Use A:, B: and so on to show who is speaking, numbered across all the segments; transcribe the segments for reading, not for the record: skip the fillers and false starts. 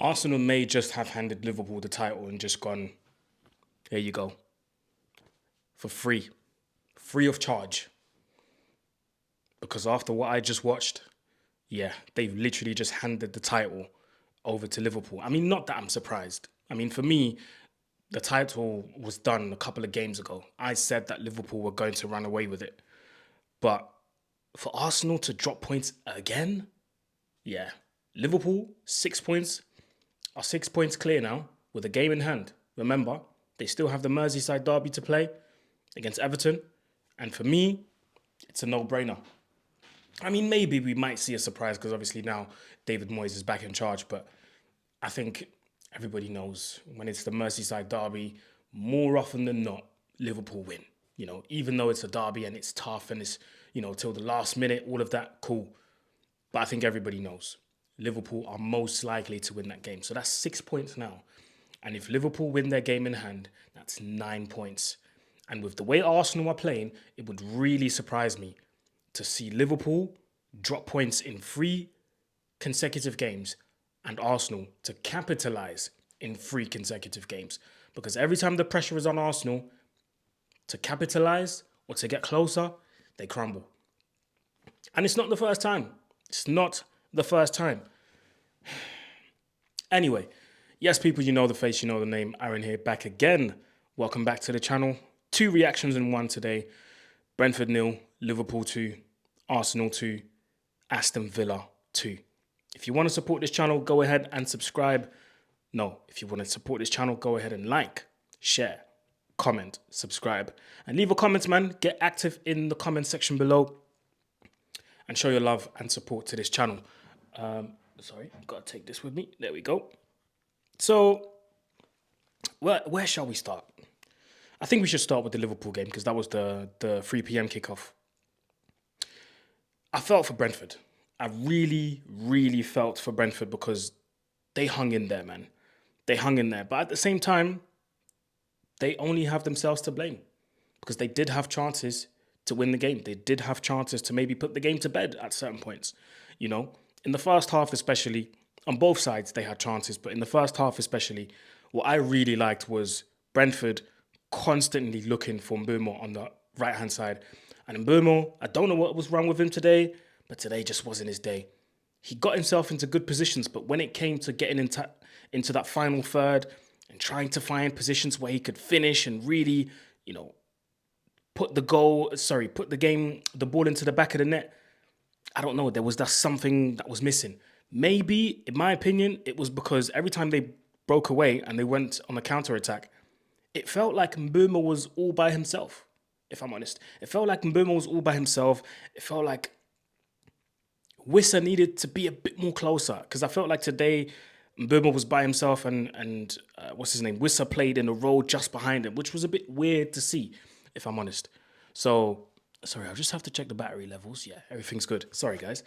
A: Arsenal may just have handed Liverpool the title and just gone, there you go, for free of charge. Because after what I just watched, yeah, they've literally just handed the title over to Liverpool. I mean, not that I'm surprised. I mean, for me, the title was done a couple of games ago. I said that Liverpool were going to run away with it. But for Arsenal to drop points again, yeah. Liverpool, 6 points, are 6 points clear now with a game in hand. Remember, they still have the Merseyside derby to play against Everton. And for me, it's a no-brainer. I mean, maybe we might see a surprise because obviously now David Moyes is back in charge. But I think everybody knows when it's the Merseyside derby, more often than not, Liverpool win. You know, even though it's a derby and it's tough and it's, till the last minute, all of that, cool. But I think everybody knows Liverpool are most likely to win that game. So that's 6 points now. And if Liverpool win their game in hand, that's 9 points. And with the way Arsenal are playing, it would really surprise me to see Liverpool drop points in 3 consecutive games and Arsenal to capitalise in 3 consecutive games. Because every time the pressure is on Arsenal to capitalise or to get closer, they crumble. And it's not the first time. It's not the first time. Anyway, yes, people, you know the face, you know the name. Aaron here, back again. Welcome back to the channel. 2 reactions in one today. Brentford 0, Liverpool 2, Arsenal 2, Aston Villa 2. If you want to support this channel, go ahead and subscribe. No, if you want to support this channel, go ahead and like, share, comment, subscribe, and leave a comment, man. Get active in the comment section below and show your love and support to this channel. Sorry, I've got to take this with me. There we go. So, where shall we start? I think we should start with the Liverpool game because that was the 3 p.m. kickoff. I felt for Brentford. I really, really felt for Brentford because they hung in there, man. They hung in there. But at the same time, they only have themselves to blame because they did have chances to win the game. They did have chances to maybe put the game to bed at certain points. In the first half especially, on both sides they had chances, but in the first half especially, what I really liked was Brentford constantly looking for Mbeumo on the right-hand side. And Mbeumo, I don't know what was wrong with him today, but today just wasn't his day. He got himself into good positions, but when it came to getting into that final third and trying to find positions where he could finish and really, put the ball into the back of the net, I don't know, there was that something that was missing. Maybe, in my opinion, it was because every time they broke away and they went on a counter-attack, it felt like Mbeumo was all by himself, if I'm honest. It felt like Mbeumo was all by himself. It felt like Wissa needed to be a bit more closer because I felt like today Mbeumo was by himself and what's his name? Wissa played in a role just behind him, which was a bit weird to see, if I'm honest. So, sorry, I'll just have to check the battery levels. Yeah, everything's good. Sorry, guys.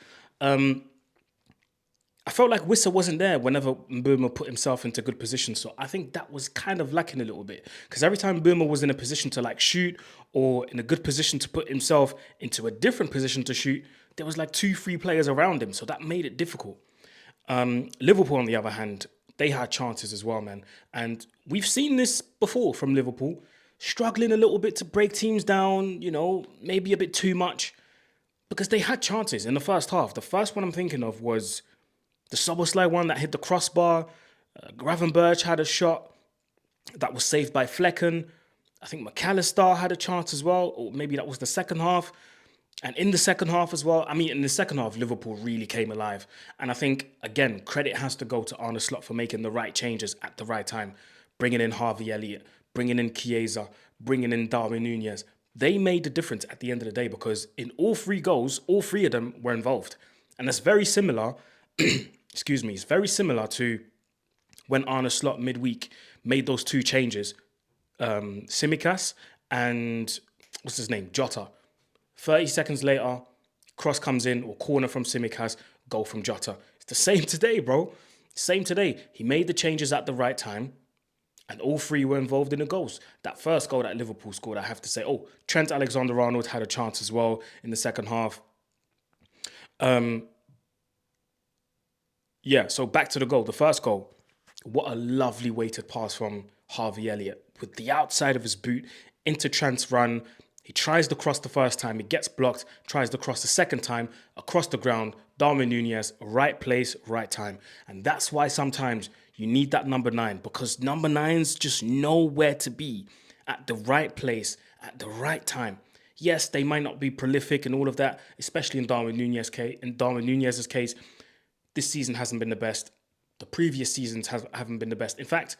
A: I felt like Wissa wasn't there whenever Mbeumo put himself into good position. So I think that was kind of lacking a little bit. Because every time Mbeumo was in a position to shoot or in a good position to put himself into a different position to shoot, there was 2-3 players around him. So that made it difficult. Liverpool, on the other hand, they had chances as well, man. And we've seen this before from Liverpool. Struggling a little bit to break teams down, maybe a bit too much. Because they had chances in the first half. The first one I'm thinking of was the Szoboszlai one that hit the crossbar. Gravenberch had a shot that was saved by Flecken. I think McAllister had a chance as well, or maybe that was the second half. And in the second half as well, in the second half, Liverpool really came alive. And I think, again, credit has to go to Arne Slot for making the right changes at the right time. Bringing in Harvey Elliott, bringing in Chiesa, bringing in Darwin Nuñez. They made the difference at the end of the day because in all 3 goals, all 3 of them were involved. And that's very similar, excuse me, it's very similar to when Arne Slot midweek made those 2 changes, Tsimikas and, what's his name, Jota. 30 seconds later, cross comes in or corner from Tsimikas, goal from Jota. It's the same today, bro. Same today. He made the changes at the right time, and all three were involved in the goals. That first goal that Liverpool scored, I have to say, Trent Alexander-Arnold had a chance as well in the second half. So back to the goal. The first goal, what a lovely weighted pass from Harvey Elliott with the outside of his boot into Trent's run. He tries to cross the first time, it gets blocked, tries to cross the second time, across the ground, Darwin Nuñez, right place, right time. And that's why sometimes you need that number 9, because number 9s just know where to be at the right place, at the right time. Yes, they might not be prolific and all of that, especially in Darwin Nuñez's case. This season hasn't been the best. The previous seasons haven't been the best. In fact,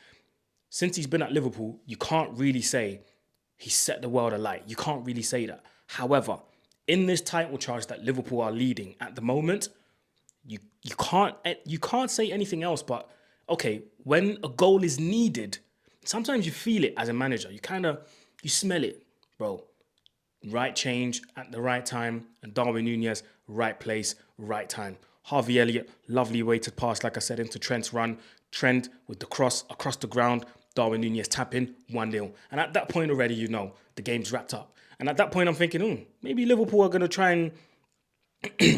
A: since he's been at Liverpool, you can't really say he set the world alight. You can't really say that. However, in this title charge that Liverpool are leading at the moment, you can't say anything else but, okay, when a goal is needed, sometimes you feel it as a manager. You smell it, bro. Right change at the right time, and Darwin Nuñez, right place, right time. Harvey Elliott, lovely weighted pass, like I said, into Trent's run. Trent with the cross across the ground. Darwin Nuñez tapping, 1-0. And at that point already, the game's wrapped up. And at that point, I'm thinking, maybe Liverpool are going to try and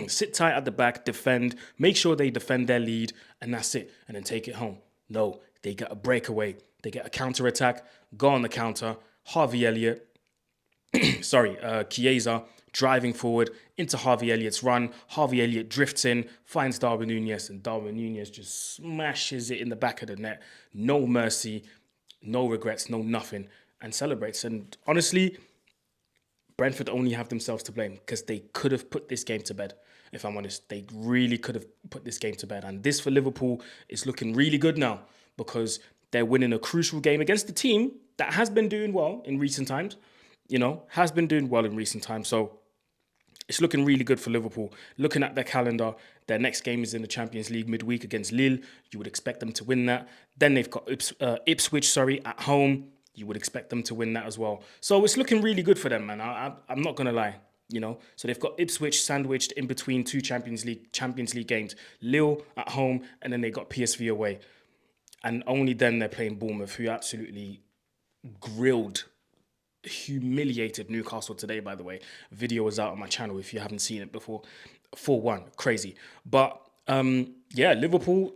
A: sit tight at the back, defend, make sure they defend their lead, and that's it. And then take it home. No, they get a breakaway. They get a counter-attack, go on the counter. Harvey Elliott, Chiesa driving forward into Harvey Elliott's run. Harvey Elliott drifts in, finds Darwin Nuñez, and Darwin Nuñez just smashes it in the back of the net. No mercy, no regrets, no nothing, and celebrates. And honestly, Brentford only have themselves to blame, because they could have put this game to bed, if I'm honest. They really could have put this game to bed. And this for Liverpool is looking really good now, because they're winning a crucial game against a team that has been doing well in recent times. So it's looking really good for Liverpool. Looking at their calendar, their next game is in the Champions League midweek against Lille. You would expect them to win that. Then they've got Ipswich, at home. You would expect them to win that as well. So it's looking really good for them, man. I'm not going to lie, So they've got Ipswich sandwiched in between two Champions League games. Lille at home, and then they got PSV away. And only then they're playing Bournemouth, who absolutely humiliated Newcastle today, by the way. Video is out on my channel if you haven't seen it before. 4-1, crazy. But Liverpool,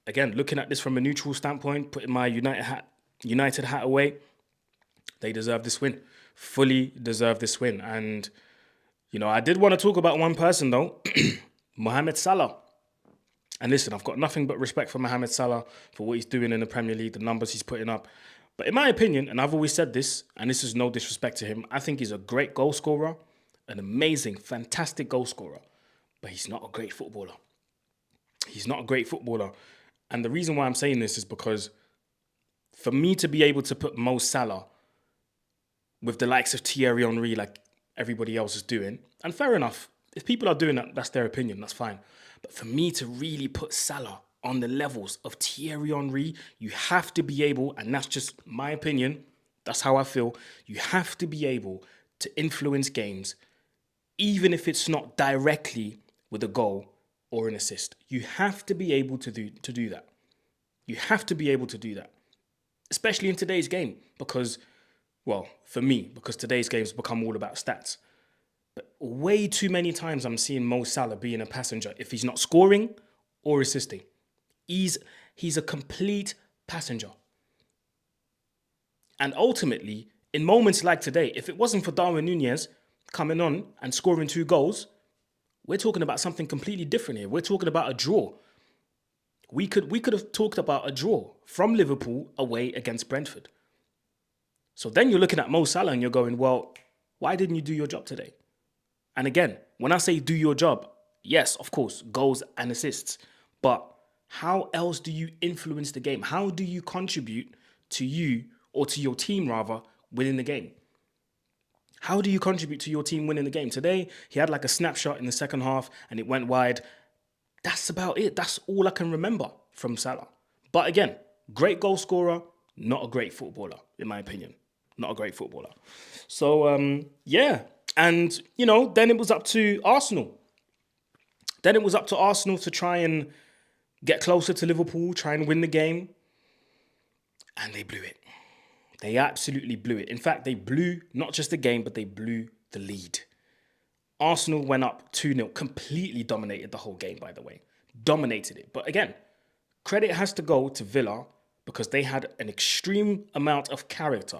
A: again, looking at this from a neutral standpoint, putting my United hat away, they deserve this win. Fully deserve this win. And, I did want to talk about one person, though. Mohamed Salah. And listen, I've got nothing but respect for Mohamed Salah, for what he's doing in the Premier League, the numbers he's putting up. But in my opinion, and I've always said this, and this is no disrespect to him, I think he's a great goal scorer, an amazing, fantastic goal scorer, but he's not a great footballer. He's not a great footballer. And the reason why I'm saying this is because for me to be able to put Mo Salah with the likes of Thierry Henry, like everybody else is doing, and fair enough, if people are doing that, that's their opinion, that's fine. But for me to really put Salah on the levels of Thierry Henry, you have to be able, and that's just my opinion, that's how I feel, you have to be able to influence games, even if it's not directly with a goal or an assist. You have to be able to do that. You have to be able to do that, especially in today's game, because today's game's become all about stats. But way too many times I'm seeing Mo Salah being a passenger if he's not scoring or assisting. He's a complete passenger. And ultimately, in moments like today, if it wasn't for Darwin Nuñez coming on and scoring 2 goals, we're talking about something completely different here. We're talking about a draw. We could have talked about a draw from Liverpool away against Brentford. So then you're looking at Mo Salah and you're going, well, why didn't you do your job today? And again, when I say do your job, yes, of course, goals and assists. But how else do you influence the game? How do you contribute to you, or to your team rather, winning the game? How do you contribute to your team winning the game? Today, he had like a snapshot in the second half and it went wide. That's about it. That's all I can remember from Salah. But again, great goal scorer, not a great footballer, in my opinion. Not a great footballer. So, And, then it was up to Arsenal. To try and get closer to Liverpool, try and win the game, and they blew it. They absolutely blew it. In fact, they blew not just the game, but they blew the lead. Arsenal went up 2-0, completely dominated the whole game, by the way. Dominated it. But again, credit has to go to Villa because they had an extreme amount of character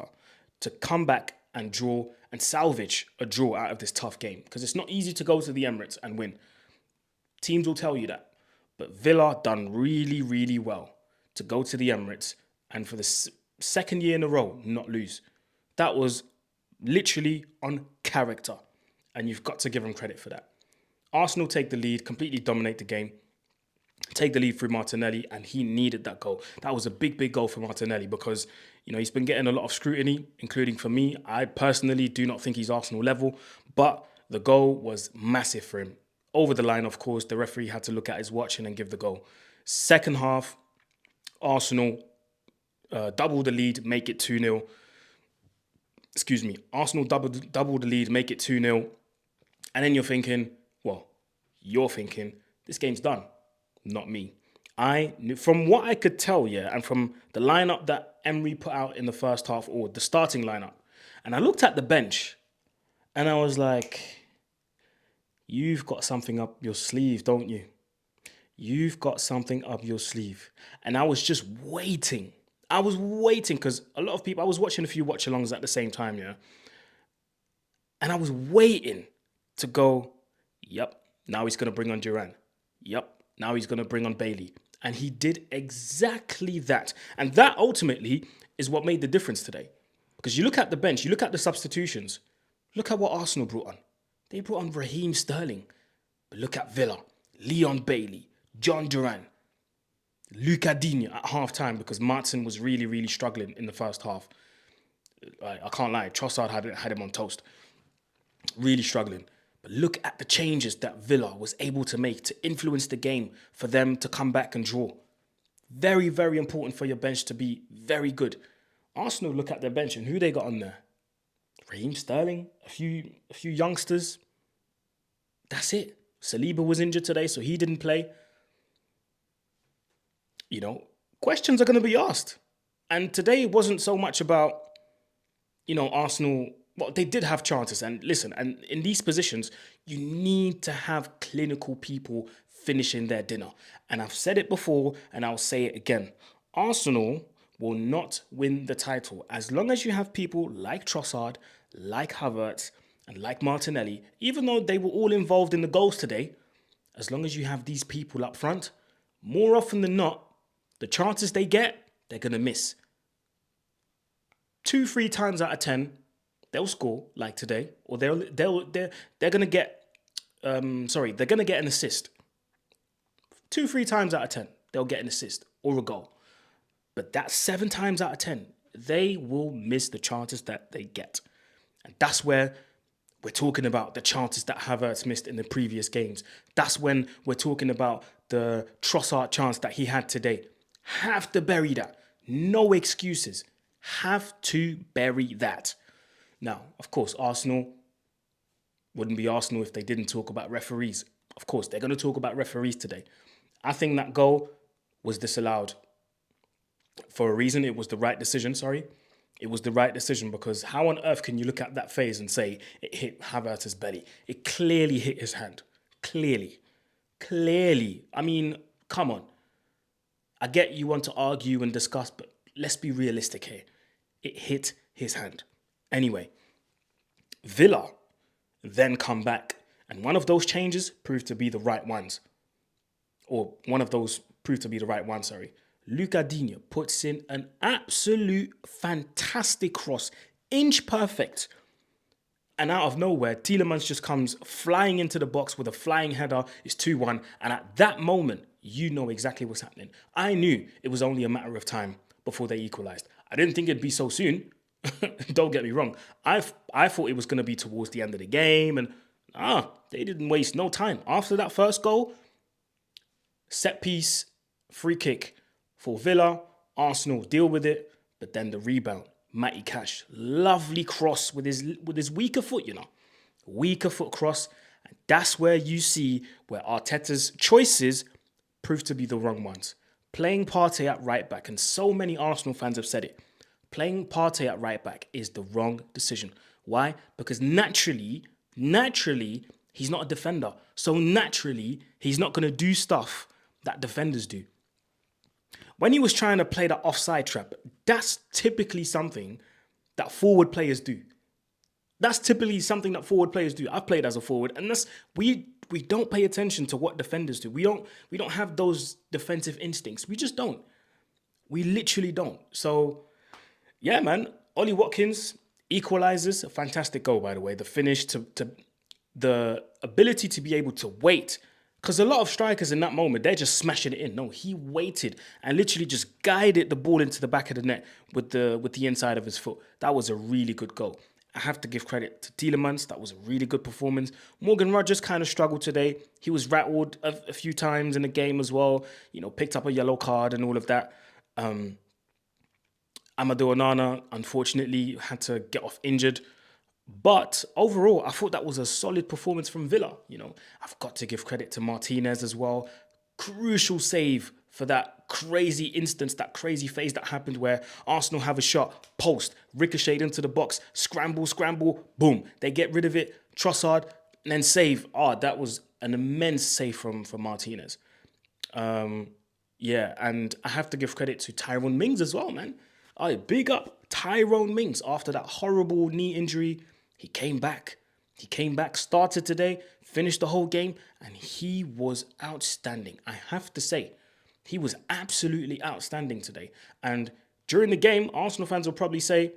A: to come back and draw and salvage a draw out of this tough game. Because it's not easy to go to the Emirates and win. Teams will tell you that. But Villa done really, really well to go to the Emirates and for the second year in a row not lose. That was literally on character. And you've got to give them credit for that. Arsenal take the lead, completely dominate the game. Take the lead through Martinelli, and he needed that goal. That was a big, big goal for Martinelli because, he's been getting a lot of scrutiny, including for me. I personally do not think he's Arsenal level, but the goal was massive for him. Over the line, of course, the referee had to look at his watch and give the goal. Second half, Arsenal double the lead, make it 2-0. Arsenal double the lead, make it 2-0. And then you're thinking, this game's done. Not me. I knew, from what I could tell, and from the lineup that Emery put out in the first half, or the starting lineup, and I looked at the bench, and I was like, you've got something up your sleeve, don't you? You've got something up your sleeve. And I was just waiting. I was waiting because a lot of people, I was watching a few watch-alongs at the same time, and I was waiting to go, yep, now he's going to bring on Duran. Yep. Now he's going to bring on Bailey. And he did exactly that. And that ultimately is what made the difference today. Because you look at the bench, you look at the substitutions. Look at what Arsenal brought on. They brought on Raheem Sterling. But look at Villa, Leon Bailey, John Duran, Luca Digne at half-time because Martin was really, really struggling in the first half. I can't lie, Trossard had him on toast. Really struggling. But look at the changes that Villa was able to make to influence the game for them to come back and draw. Very, very important for your bench to be very good. Arsenal look at their bench and who they got on there? Raheem Sterling, a few youngsters. That's it. Saliba was injured today, so he didn't play. Questions are going to be asked. And today it wasn't so much about, Arsenal. Well, they did have chances. And listen, and in these positions, you need to have clinical people finishing their dinner. And I've said it before, and I'll say it again. Arsenal will not win the title as long as you have people like Trossard, like Havertz, and like Martinelli, even though they were all involved in the goals today. As long as you have these people up front, more often than not, the chances they get, they're going to miss. 2-3 times out of 10, they'll score like today, or they're going to get they're going to get an assist. 2-3 times out of 10, they'll get an assist or a goal. But that's 7 times out of 10, they will miss the chances that they get. And that's where we're talking about the chances that Havertz missed in the previous games. That's when we're talking about the Trossard chance that he had today. Have to bury that. No excuses. Have to bury that. Now, of course, Arsenal wouldn't be Arsenal if they didn't talk about referees. Of course, they're going to talk about referees today. I think that goal was disallowed for a reason. It was the right decision, It was the right decision because how on earth can you look at that phase and say it hit Havertz's belly? It clearly hit his hand. Clearly. I mean, come on. I get you want to argue and discuss, but let's be realistic here. It hit his hand. Anyway, Villa then come back, and one of those changes proved to be the right ones. Luca Digne puts in an absolute fantastic cross, inch perfect. And out of nowhere, Tielemans just comes flying into the box with a flying header. It's 2-1. And at that moment, you know exactly what's happening. I knew it was only a matter of time before they equalised. I didn't think it'd be so soon. Don't get me wrong. I thought it was going to be towards the end of the game. And they didn't waste no time. After that first goal, set piece, free kick for Villa. Arsenal deal with it. But then the rebound. Matty Cash, lovely cross with his weaker foot, Weaker foot cross. And that's where you see where Arteta's choices proved to be the wrong ones. Playing Partey at right back, and so many Arsenal fans have said it, playing Partey at right back is the wrong decision. Why? Because naturally, he's not a defender. So naturally, he's not going to do stuff that defenders do. When he was trying to play that offside trap, that's typically something that forward players do. That's typically something that forward players do. I've played as a forward, and we don't pay attention to what defenders do. We don't have those defensive instincts. We just don't. We literally don't. So, yeah, man. Ollie Watkins equalizes. A fantastic goal, by the way. The finish to the ability to be able to wait. Because a lot of strikers in that moment, they're just smashing it in. No, he waited and literally just guided the ball into the back of the net with the inside of his foot. That was a really good goal. I have to give credit to Tielemans. That was a really good performance. Morgan Rogers kind of struggled today. He was rattled a few times in the game as well. You know, picked up a yellow card and all of that. Amadou Onana, unfortunately, had to get off injured. But overall, I thought that was a solid performance from Villa. You know, I've got to give credit to Martinez as well. Crucial save for that crazy instance, that crazy phase that happened where Arsenal have a shot, post, ricocheted into the box, scramble, boom. They get rid of it, Trossard, and then save. That was an immense save from Martinez. Yeah, and I have to give credit to Tyrone Mings as well, man. Big up Tyrone Mings after that horrible knee injury. He came back. Started today, finished the whole game, and he was outstanding. I have to say, he was absolutely outstanding today. And during the game, Arsenal fans will probably say,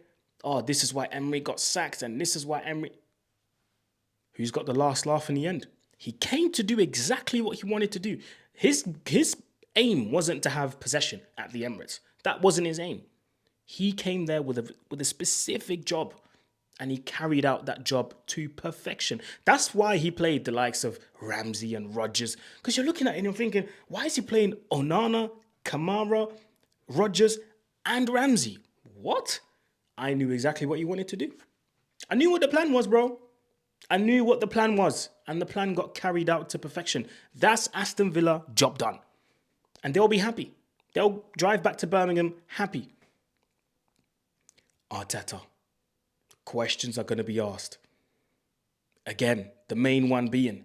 A: this is why Emery got sacked, and this is why Emery... Who's got the last laugh in the end? He came to do exactly what he wanted to do. His aim wasn't to have possession at the Emirates. That wasn't his aim. He came there with a specific job, and he carried out that job to perfection. That's why he played the likes of Ramsey and Rodgers. Because you're looking at it and you're thinking, why is he playing Onana, Kamara, Rodgers, and Ramsey? What? I knew exactly what he wanted to do. I knew what the plan was, bro. I knew what the plan was, and the plan got carried out to perfection. That's Aston Villa, job done. And they'll be happy. They'll drive back to Birmingham happy. Arteta. Questions are going to be asked. Again, the main one being,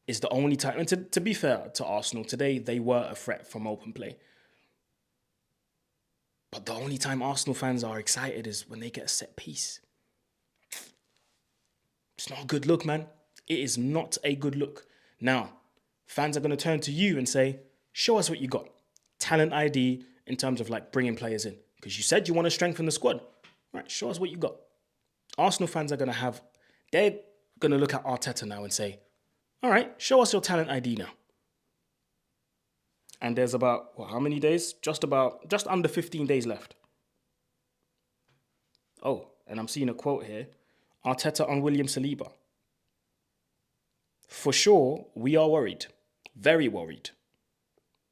A: is the only time, and to be fair to Arsenal, today they were a threat from open play. But the only time Arsenal fans are excited is when they get a set piece. It's not a good look, man. It is not a good look. Now, fans are going to turn to you and say, show us what you got. Talent ID in terms of like bringing players in. Because you said you want to strengthen the squad. Right, show us what you got. Arsenal fans are they're going to look at Arteta now and say, all right, show us your talent ID now. And there's about, how many days? Just under 15 days left. Oh, and I'm seeing a quote here. Arteta on William Saliba. For sure, we are worried. Very worried.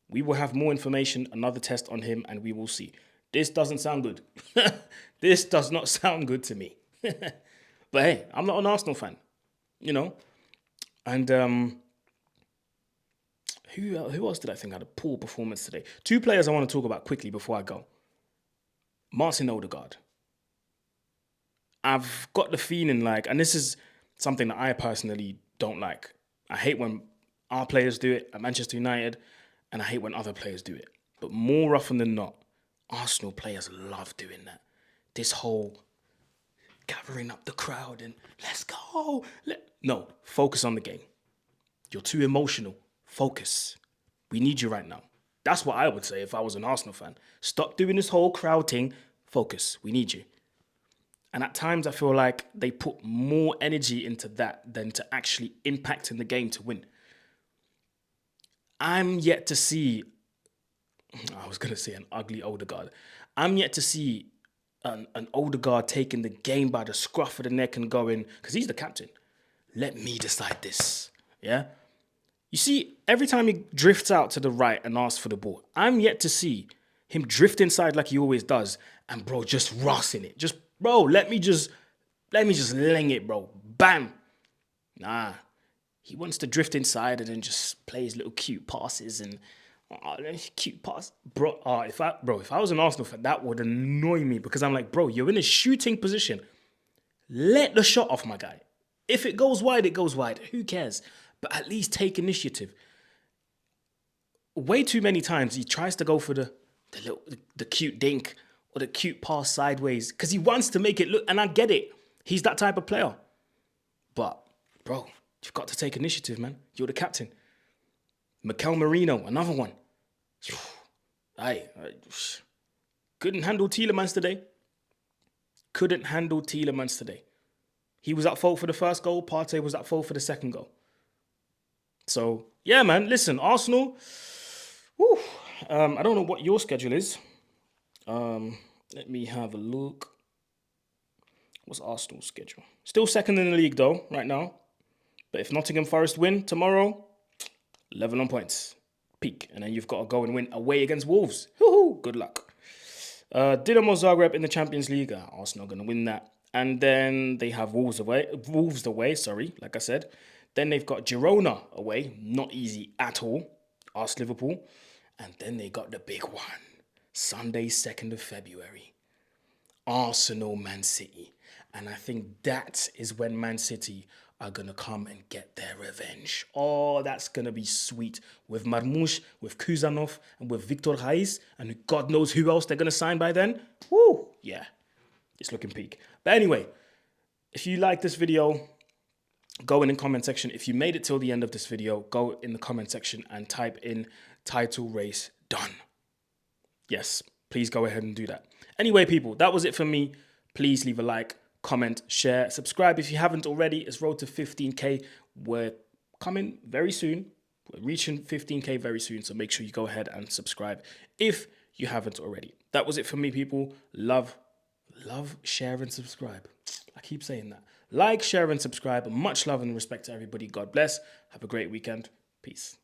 A: We will have more information, another test on him, and we will see. This doesn't sound good. This does not sound good to me. But hey, I'm not an Arsenal fan, you know. And who else did I think had a poor performance today? Two players I want to talk about quickly before I go. Martin Odegaard. I've got the feeling like, and this is something that I personally don't like. I hate when our players do it at Manchester United, and I hate when other players do it. But more often than not, Arsenal players love doing that. This whole gathering up the crowd and let's go. No, focus on the game. You're too emotional. Focus. We need you right now. That's what I would say if I was an Arsenal fan. Stop doing this whole crowd thing. Focus. We need you. And at times I feel like they put more energy into that than to actually impacting the game to win. I'm yet to see, I was going to say an ugly Odegaard. I'm yet to see an Odegaard taking the game by the scruff of the neck and going, because he's the captain, let me decide this. Yeah? You see, every time he drifts out to the right and asks for the ball, I'm yet to see him drift inside like he always does and, bro, just rossing it. Just, bro, let me just ling it, bro. Bam. Nah. He wants to drift inside and then just play his little cute passes and cute pass, bro. If I was an Arsenal fan, that would annoy me because I'm like, bro, you're in a shooting position. Let the shot off, my guy. If it goes wide, it goes wide. Who cares? But at least take initiative. Way too many times he tries to go for the cute dink or the cute pass sideways because he wants to make it look. And I get it. He's that type of player. But bro, you've got to take initiative, man. You're the captain. Mikel Merino, another one. Couldn't handle Tielemans today. He was at fault for the first goal. Partey was at fault for the second goal. So, yeah, man. Listen, Arsenal. I don't know what your schedule is. Let me have a look. What's Arsenal's schedule? Still second in the league, though, right now. But if Nottingham Forest win tomorrow, level on points. Peak. And then you've got to go and win away against Wolves. Woohoo! Good luck. Dinamo Zagreb in the Champions League. Arsenal are going to win that. And then they have Wolves away, like I said. Then they've got Girona away. Not easy at all. Ask Liverpool. And then they got the big one. Sunday, 2nd of February. Arsenal, Man City. And I think that is when Man City are going to come and get their revenge. Oh, that's going to be sweet. With Marmoush, with Kuzanov, and with Victor Reis, and God knows who else they're going to sign by then. Woo! Yeah, it's looking peak. But anyway, if you like this video, go in the comment section. If you made it till the end of this video, go in the comment section and type in title race done. Yes, please go ahead and do that. Anyway, people, that was it for me. Please leave a like, comment, share, subscribe if you haven't already. It's road to 15K. We're coming very soon. We're reaching 15K very soon. So make sure you go ahead and subscribe if you haven't already. That was it for me, people. Love, share, and subscribe. I keep saying that. Like, share, and subscribe. Much love and respect to everybody. God bless. Have a great weekend. Peace.